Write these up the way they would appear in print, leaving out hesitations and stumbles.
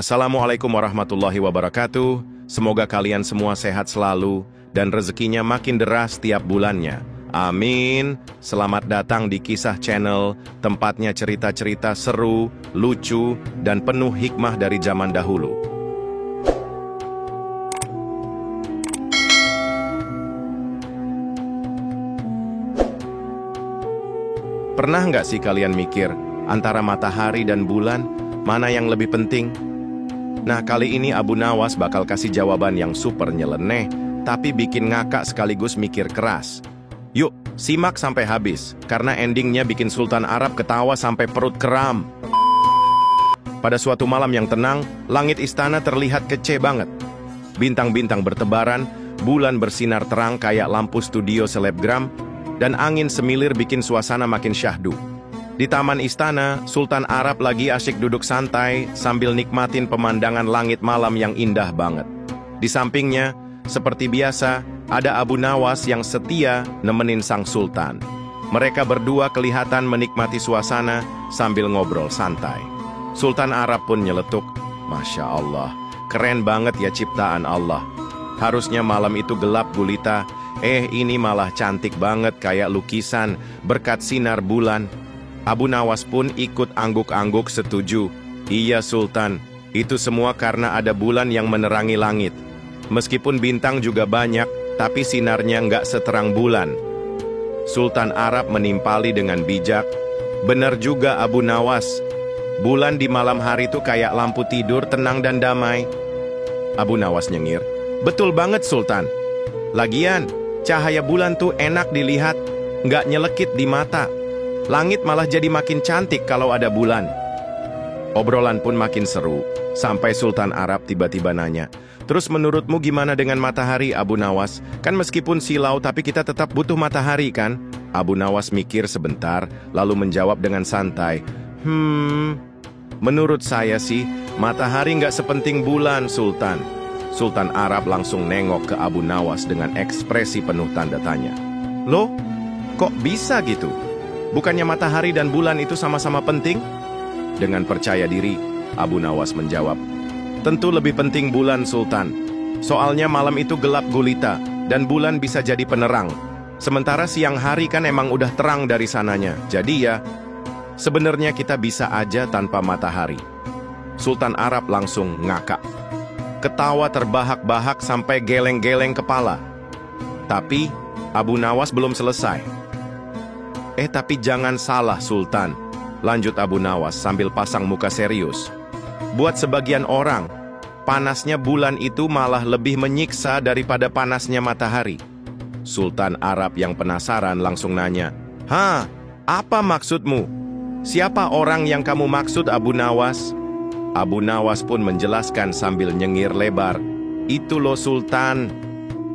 Assalamualaikum warahmatullahi wabarakatuh. Semoga kalian semua sehat selalu dan rezekinya makin deras tiap bulannya. Amin. Selamat datang di Kisah Channel, tempatnya cerita-cerita seru, lucu, dan penuh hikmah dari zaman dahulu. Pernah nggak sih kalian mikir, antara matahari dan bulan, mana yang lebih penting? Nah, kali ini Abu Nawas bakal kasih jawaban yang super nyeleneh, tapi bikin ngakak sekaligus mikir keras. Yuk, simak sampai habis, karena endingnya bikin Sultan Arab ketawa sampai perut kram. Pada suatu malam yang tenang, langit istana terlihat kece banget. Bintang-bintang bertebaran, bulan bersinar terang kayak lampu studio selebgram, dan angin semilir bikin suasana makin syahdu. Di taman istana, Sultan Arab lagi asyik duduk santai sambil nikmatin pemandangan langit malam yang indah banget. Di sampingnya, seperti biasa, ada Abu Nawas yang setia nemenin sang sultan. Mereka berdua kelihatan menikmati suasana sambil ngobrol santai. Sultan Arab pun nyeletuk, "Masya Allah, keren banget ya ciptaan Allah. Harusnya malam itu gelap gulita, ini malah cantik banget kayak lukisan berkat sinar bulan." Abu Nawas pun ikut angguk-angguk setuju. "Iya Sultan, itu semua karena ada bulan yang menerangi langit. Meskipun bintang juga banyak, tapi sinarnya nggak seterang bulan." Sultan Arab menimpali dengan bijak, "Bener juga Abu Nawas, bulan di malam hari tuh kayak lampu tidur tenang dan damai." Abu Nawas nyengir, "Betul banget Sultan. Lagian, cahaya bulan tuh enak dilihat, nggak nyelekit di mata. Langit malah jadi makin cantik kalau ada bulan." Obrolan pun makin seru, sampai Sultan Arab tiba-tiba nanya, "Terus menurutmu gimana dengan matahari Abu Nawas? Kan meskipun silau tapi kita tetap butuh matahari kan?" Abu Nawas mikir sebentar, lalu menjawab dengan santai, Menurut saya sih, matahari nggak sepenting bulan Sultan." Sultan Arab langsung nengok ke Abu Nawas dengan ekspresi penuh tanda tanya. "Loh, kok bisa gitu? Bukannya matahari dan bulan itu sama-sama penting?" Dengan percaya diri, Abu Nawas menjawab, "Tentu lebih penting bulan Sultan. Soalnya malam itu gelap gulita, dan bulan bisa jadi penerang. Sementara siang hari kan emang udah terang dari sananya. Jadi ya, sebenarnya kita bisa aja tanpa matahari." Sultan Arab langsung ngakak. Ketawa terbahak-bahak sampai geleng-geleng kepala. Tapi Abu Nawas belum selesai. Tapi jangan salah Sultan," lanjut Abu Nawas sambil pasang muka serius. "Buat sebagian orang, panasnya bulan itu malah lebih menyiksa daripada panasnya matahari." Sultan Arab yang penasaran langsung nanya, "Hah, apa maksudmu? Siapa orang yang kamu maksud Abu Nawas?" Abu Nawas pun menjelaskan sambil nyengir lebar, "Itu loh Sultan,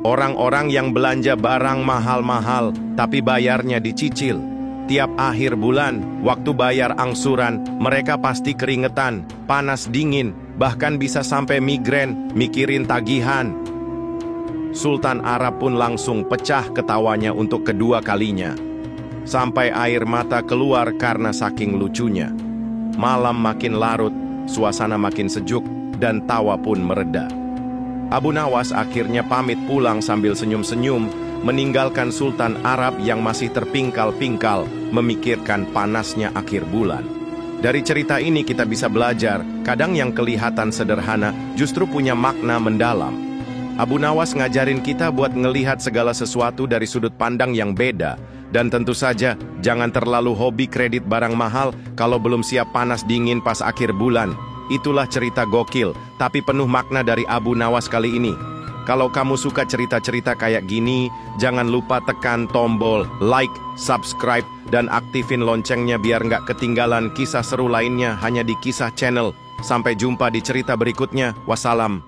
orang-orang yang belanja barang mahal-mahal tapi bayarnya dicicil. Tiap akhir bulan, waktu bayar angsuran, mereka pasti keringetan, panas dingin, bahkan bisa sampai migrain mikirin tagihan." Sultan Arab pun langsung pecah ketawanya untuk kedua kalinya. Sampai air mata keluar karena saking lucunya. Malam makin larut, suasana makin sejuk, dan tawa pun mereda. Abu Nawas akhirnya pamit pulang sambil senyum-senyum, meninggalkan Sultan Arab yang masih terpingkal-pingkal, memikirkan panasnya akhir bulan. Dari cerita ini kita bisa belajar, kadang yang kelihatan sederhana justru punya makna mendalam. Abu Nawas ngajarin kita buat ngelihat segala sesuatu dari sudut pandang yang beda, dan tentu saja jangan terlalu hobi kredit barang mahal kalau belum siap panas dingin pas akhir bulan. Itulah cerita gokil, tapi penuh makna dari Abu Nawas kali ini. Kalau kamu suka cerita-cerita kayak gini, jangan lupa tekan tombol like, subscribe, dan aktifin loncengnya biar nggak ketinggalan kisah seru lainnya hanya di Kisah Channel. Sampai jumpa di cerita berikutnya. Wassalam.